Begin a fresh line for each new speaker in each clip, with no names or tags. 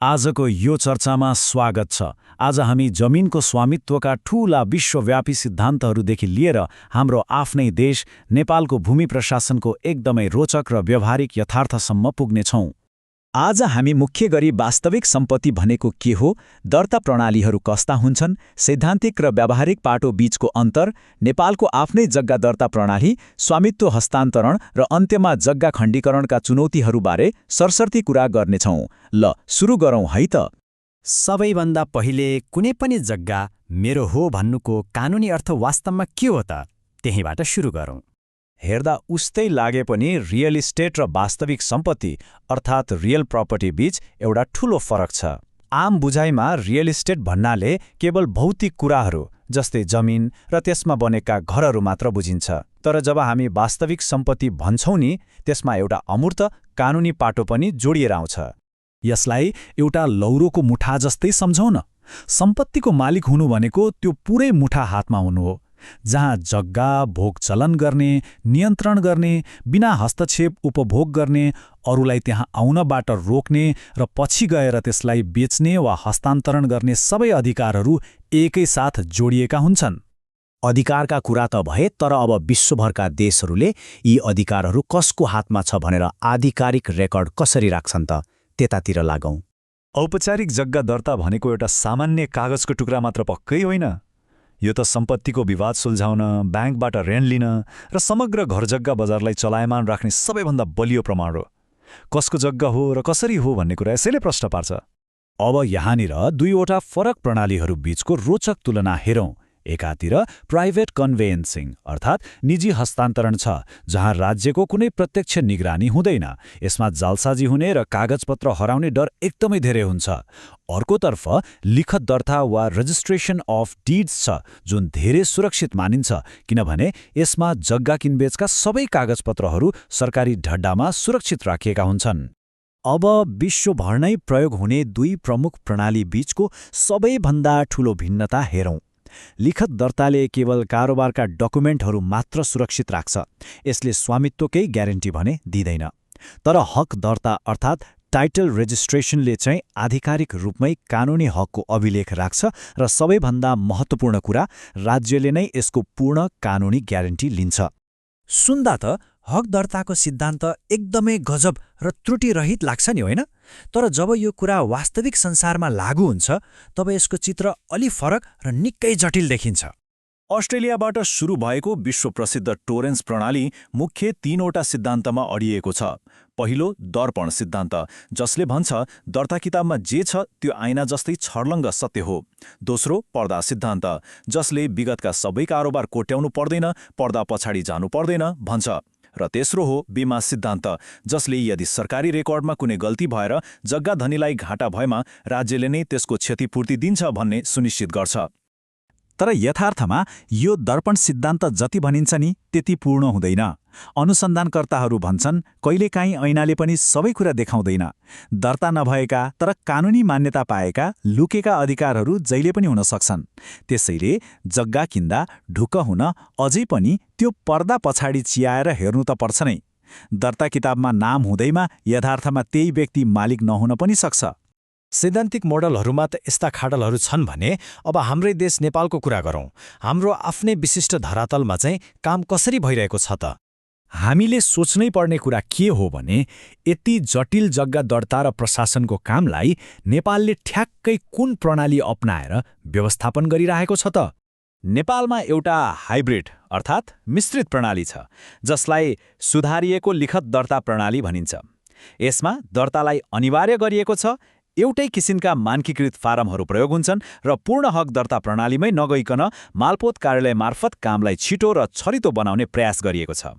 आजको यो चर्चामा स्वागत छ। आज हामी जमिनको स्वामित्वका ठूला विश्वव्यापी सिद्धान्तहरूदेखि लिएर हाम्रो आफ्नै देश नेपालको भूमि प्रशासनको एकदमै रोचक र व्यावहारिक यथार्थसम्म पुग्नेछौँ।
आज हामी मुख्य गरी वास्तविक सम्पत्ति भनेको के हो, दर्ता प्रणालीहरू कस्ता हुन्छन्, सैद्धान्तिक र व्यावहारिक पाटो बीचको अन्तर, नेपालको आफ्नै जग्गा दर्ता प्रणाली, स्वामित्व हस्तान्तरण र अन्त्यमा जग्गा खण्डीकरणका चुनौतीहरूबारे सरसर्ती कुरा गर्नेछौँ। ल सुरु गरौँ है त।
सबैभन्दा पहिले कुनै पनि जग्गा मेरो हो भन्नुको कानुनी अर्थ वास्तवमा के हो त, त्यहीँबाट सुरु गरौँ।
हेर्दा उस्तै लागे पनि रियल इस्टेट र वास्तविक सम्पत्ति अर्थात् रियल प्रपर्टी बीच एउटा ठूलो फरक छ। आम बुझाइमा रियल इस्टेट भन्नाले केवल भौतिक कुराहरू जस्तै जमिन र त्यसमा बनेका घरहरू मात्र बुझिन्छ। तर जब हामी वास्तविक सम्पत्ति भन्छौँ नि, त्यसमा एउटा अमूर्त कानुनी पाटो पनि जोडिएर आउँछ।
यसलाई एउटा लौरोको मुठा जस्तै सम्झौँ न। सम्पत्तिको मालिक हुनु भनेको त्यो पुरै मुठा हातमा हुनु हो, जहाँ जग्गा भोग चलन गर्ने, नियन्त्रण गर्ने, बिना हस्तक्षेप उपभोग गर्ने, अरूलाई त्यहाँ आउनबाट रोक्ने र पछि गएर त्यसलाई बेच्ने वा हस्तान्तरण गर्ने सबै अधिकारहरू एकैसाथ जोडिएका हुन्छन्।
अधिकारका कुरा त भए, तर अब विश्वभरका देशहरूले यी अधिकारहरू कसको हातमा छ भनेर आधिकारिक रेकर्ड कसरी राख्छन् त, त्यतातिर लागौँ।
औपचारिक जग्गा दर्ता भनेको एउटा सामान्य कागजको टुक्रा मात्र पक्कै होइन। यो त सम्पत्तिको विवाद सुल्झाउन, ब्याङ्कबाट ऋण लिन र समग्र घरजग्गा बजारलाई चलायमान राख्ने सबैभन्दा बलियो प्रमाण हो। कसको जग्गा हो र कसरी हो भन्ने कुरा यसैले प्रश्न पार्छ।
अब यहाँनिर दुईवटा फरक प्रणालीहरू बीचको रोचक तुलना हेरौँ। एकातिर प्राइभेट कन्भेयन्सिङ अर्थात् निजी हस्तान्तरण छ, जहाँ राज्यको कुनै प्रत्यक्ष निगरानी हुँदैन। यसमा जालसाजी हुने र कागजपत्र हराउने डर एकदमै धेरै हुन्छ। अर्कोतर्फ लिखत दर्ता वा रजिस्ट्रेसन अफ डिड्स छ, जुन धेरै सुरक्षित मानिन्छ, किनभने यसमा जग्गा किनबेचका सबै कागजपत्रहरू सरकारी ढड्डामा सुरक्षित राखिएका हुन्छन्।
अब विश्वभर नै प्रयोग हुने दुई प्रमुख प्रणाली बीचको सबैभन्दा ठूलो भिन्नता हेरौँ। लिखत दर्ताले केवल कारोबारका डकुमेन्टहरू मात्र सुरक्षित राख्छ, यसले स्वामित्वकै ग्यारेन्टी भने दिँदैन। तर हक दर्ता अर्थात् टाइटल रेजिस्ट्रेसनले चाहिँ आधिकारिक रूपमै कानुनी हकको अभिलेख राख्छ र सबैभन्दा महत्त्वपूर्ण कुरा, राज्यले नै यसको पूर्ण कानुनी ग्यारेन्टी लिन्छ।
सुन्दा त हक दर्ताको सिद्धान्त एकदमै गजब र त्रुटिरहित लाग्छ नि, होइन? तर जब यो कुरा वास्तविक संसारमा लागू हुन्छ, तब यसको चित्र अलि फरक र निकै जटिल देखिन्छ।
अस्ट्रेलियाबाट सुरु भएको विश्वप्रसिद्ध टोरेन्स प्रणाली मुख्य तीनवटा सिद्धान्तमा अडिएको छ। पहिलो दर्पण सिद्धान्त, जसले भन्छ दर्ता किताबमा जे छ त्यो ऐना जस्तै छर्लङ्ग सत्य हो। दोस्रो पर्दा सिद्धान्त, जसले विगतका सबै कारोबार कोट्याउनु पर्दैन, पर्दा पछाडि जानु पर्दैन भन्छ। र तेस्रो हो बीमा सिद्धान्त, जसले यदि सरकारी रेकर्डमा कुनै गल्ती भएर जग्गा धनीलाई घाटा भएमा राज्यले नै त्यसको क्षतिपूर्ति दिन्छ भन्ने सुनिश्चित गर्छ।
तर यथार्थमा यो दर्पण सिद्धान्त जति भनिन्छ नि, त्यति पूर्ण हुँदैन। अनुसन्धानकर्ताहरू भन्छन् कहिलेकाहीँ ऐनाले पनि सबै कुरा देखाउँदैन। दर्ता नभएका तर कानुनी मान्यता पाएका लुकेका अधिकारहरू जहिले पनि हुन सक्छन्। त्यसैले जग्गा किन्दा ढुक्क हुन अझै पनि त्यो पर्दा पछाडि चियाएर हेर्नु त पर्छ नै। दर्ता किताबमा नाम हुँदैमा यथार्थमा त्यही व्यक्ति मालिक नहुन पनि सक्छ।
सैद्धान्तिक मोडलहरूमा त यस्ता खाडलहरू छन् भने अब हाम्रै देश नेपालको कुरा गरौँ। हाम्रो आफ्नै विशिष्ट धरातलमा चाहिँ काम कसरी भइरहेको छ त?
हामीले सोच्नै पर्ने कुरा के हो भने, यति जटिल जग्गा दर्ता र प्रशासनको कामलाई नेपालले ठ्याक्कै कुन प्रणाली अपनाएर व्यवस्थापन गरिरहेको छ त?
नेपालमा एउटा हाइब्रिड अर्थात् मिश्रित प्रणाली छ, जसलाई सुधारिएको लिखत दर्ता प्रणाली भनिन्छ। यसमा दर्तालाई अनिवार्य गरिएको छ, एउटै किसिमका मानकीकृत फारमहरू प्रयोग हुन्छन् र पूर्ण हक दर्ता प्रणालीमै नगइकन मालपोत कार्यालय मार्फत कामलाई छिटो र छरितो बनाउने प्रयास गरिएको छ।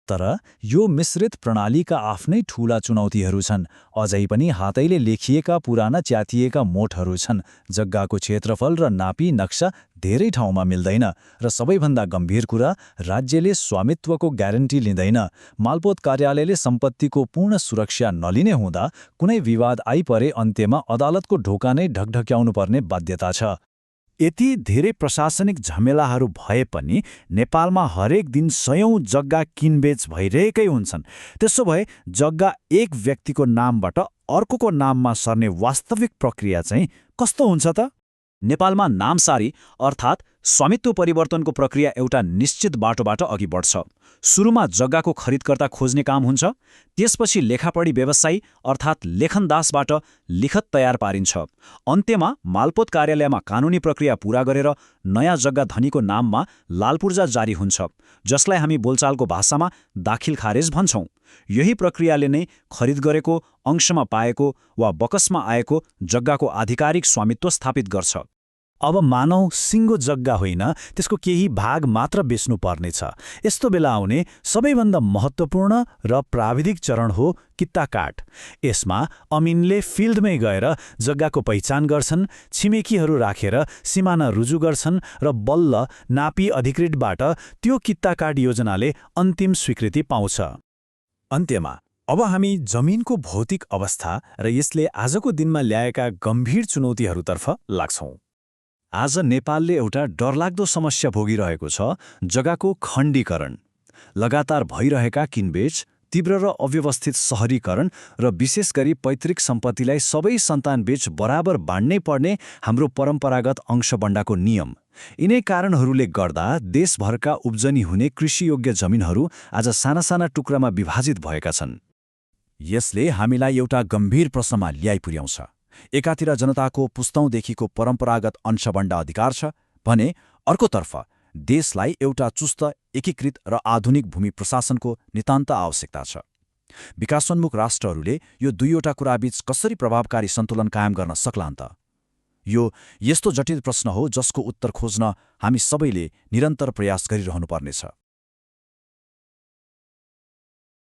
तर यो मिश्रित प्रणालीका आफ्नै ठूला चुनौतीहरू छन्। अझै पनि हातैले लेखिएका पुराना च्यातिएका मोठहरू छन्। जग्गाको क्षेत्रफल र नापी नक्सा धेरै ठाउँमा मिल्दैन र सबैभन्दा गम्भीर कुरा, राज्यले स्वामित्वको ग्यारेन्टी लिँदैन। मालपोत कार्यालयले सम्पत्तिको पूर्ण सुरक्षा नलिने हुँदा कुनै विवाद आइपरे अन्त्यमा अदालतको ढोका नै ढकढक्याउनु पर्ने बाध्यता छ।
यति धेरै प्रशासनिक झमेलाहरू भए पनि नेपालमा हरेक दिन सयौं जग्गा किनबेच भइरहेकै हुन्छन्। त्यसो भए जग्गा एक व्यक्तिको नामबाट
अर्कोको नाममा सर्ने वास्तविक प्रक्रिया चाहिँ कस्तो हुन्छ त?
नेपालमा नामसारी अर्थात् स्वामित्व परिवर्तनको प्रक्रिया एउटा निश्चित बाटोबाट अघि बढ्छ। सुरुमा जग्गाको खरिदकर्ता खोज्ने काम हुन्छ, त्यसपछि लेखापढी व्यवसायी अर्थात् लेखनदासबाट लिखत तयार पारिन्छ। अन्त्यमा मालपोत कार्यालयमा कानुनी प्रक्रिया पूरा गरेर नयाँ जग्गा धनीको नाममा लालपूर्जा जारी हुन्छ, जसलाई हामी बोलचालको भाषामा दाखिल खारेज भन्छौं। यही प्रक्रियाले नै खरिद गरेको, अंशमा पाएको वा बकसमा आएको जग्गाको आधिकारिक स्वामित्व स्थापित गर्छ।
अब मानौ सिङ्गो जग्गा होइन, त्यसको केही भाग मात्र बेच्नु पर्नेछ। यस्तो बेला आउने सबैभन्दा महत्त्वपूर्ण र प्राविधिक चरण हो कित्ताकाट। यसमा अमिनले फिल्डमै गएर जग्गाको पहिचान गर्छन्, छिमेकीहरू राखेर सिमाना रुजु गर्छन् र बल्ल नापी अधिकृतबाट त्यो कित्ताकाट योजनाले अन्तिम स्वीकृति पाउँछ।
अन्त्यमा अब हामी जमिनको भौतिक अवस्था र यसले आजको दिनमा ल्याएका गम्भीर चुनौतीहरूतर्फ लाग्छौं। आज नेपालले एउटा डरलाग्दो समस्या भोगिरहेको छ, जग्गाको खण्डीकरण। लगातार भइरहेका किनबेच, तीव्र र अव्यवस्थित सहरीकरण र विशेष गरी पैतृक सम्पत्तिलाई सबै सन्तानबीच बराबर बाँड्नै पर्ने हाम्रो परम्परागत अंशबण्डाको नियम। यिनै कारणहरूले गर्दा देशभरका उब्जनी हुने कृषियोग्य जमिनहरू आज साना साना टुक्रामा विभाजित भएका छन्।
यसले हामीलाई एउटा गम्भीर प्रश्नमा ल्याइपुर्याउँछ। एकातिर जनताको पुस्तौंदेखिको परम्परागत अंशबण्ड अधिकार छ भने अर्कोतर्फ देशलाई एउटा चुस्त, एकीकृत र आधुनिक भूमि प्रशासनको नितान्त आवश्यकता छ। विकासोन्मुख राष्ट्रहरूले यो दुईवटा कुराबीच कसरी प्रभावकारी सन्तुलन कायम गर्न सक्लान् त? यो यस्तो जटिल प्रश्न हो जसको उत्तर खोज्न हामी सबैले निरन्तर प्रयास गरिरहनुपर्नेछ।